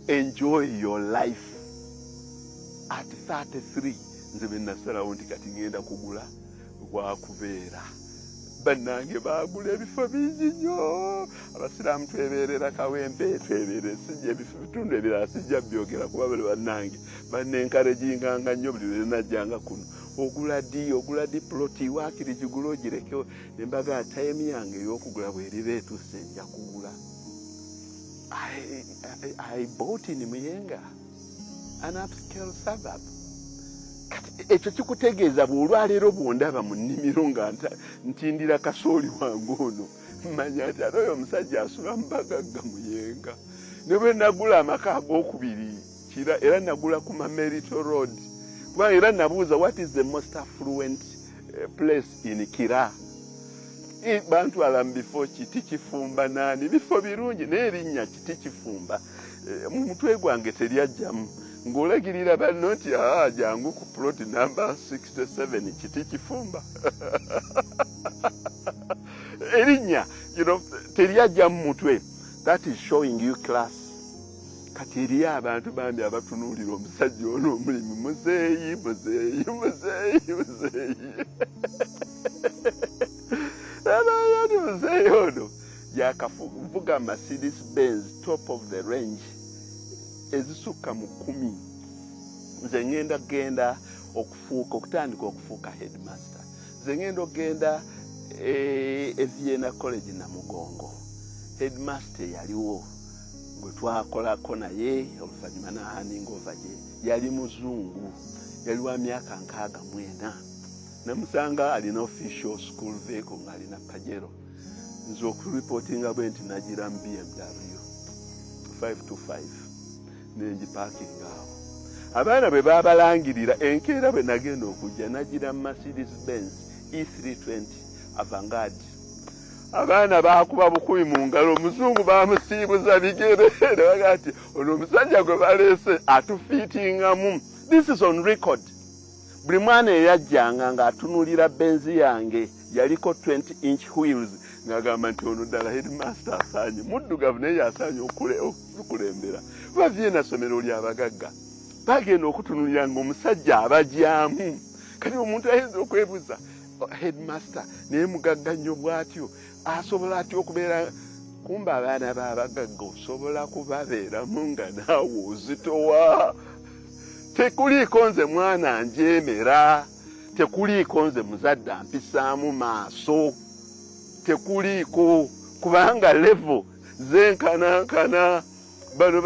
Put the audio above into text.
enjoy your life. At 33 nze benasalawo nti kati ngenda kugula wakubeera. Bannange baagula ebifo bingi nnyo. Abasiraamu twebeerera kawempe, twebeerera sijja ebitundu ebirala sijja byogera kuba bali bannange bannenkarejinganga nnyo buli lwe najjanga kuno. Ogula di ploti waakiri gigula ogireke ne mbaga time yange ey'okugula bw'eriba etuuse nja kugula. I bought in Muyenga, an upscale suburb. Ekyo kikutegeeza bw'olwaleero bw'ondaba mu nnimiro nga ntindira kasooli wange ono manya nti ate oyo omusajja asula mu bagagga Muyenga. Ne bwe nagula amaka ag'okubiri Kira era nagula ku Mamerito Road. Kuba era nabuuza what is the most affluent place in Kira. Bantwala mu bifo Kiti Kifumba naani bifo birungi n'erinnya Kiti Kifumba. Mu mutwe gwange teryajjamu. Ng'olagirira banno nti jangu ku plot number 67 Kiti Kifumba. Erinnya, teryajja mu mutwe. That is showing you class. Kati eriyo abantu bambi abatunuulira omusajja ono omulimu muzeeyi. Yali muzeeyi ono yakavuga Mercedes Benz top of the range ezisukka mu 10. Nze ngenda okutandika okufuuka headmaster. Nze ngenda okugenda Vienna College Namugongo. Headmaster yaliwo gwe twakolako naye oluvannyuma n'ahandinga ova gye. Yali muzungu, yali wa myaka 64. Namusanga alina official school vehicle ng'alina Pajero. Nze okuripotinga bwe nti nagira mu BMW 525 n'engiparkinga awo. Abaana bwe baabalangirira enkeera bwe nagenda okujja nagira Mercedes Benz E320 Avantgarde. Abaana baakuba bukumi mu ngalo, omuzungu baamusiibuza bigere ne baga ati ono omusajja gwe baleese atufiitingamu. This is on record. Buli mwana eyajjanga ng'atunuulira benzi yange yaliko 20-inch wheels ng'agamba nti ono ddala headmaster asaanye muddugavu naye asaanye okukulembera. Vienna ssomero ly'abagagga bagenda okutunuulira ng'omusajja abajyamu. Kati omuntu ayinza okwebuuza headmaster naye mugagga nnyo bw'atyo asobola atya okubeera. Kumba abaana b'abagagga osobola kubabeeramu nga naawe ozitowa. Tekuliiko nze mwana njeemera, tekuliiko nze muzadde ampisaamu maaso, tekuliiko kubanga level zenkanankana bano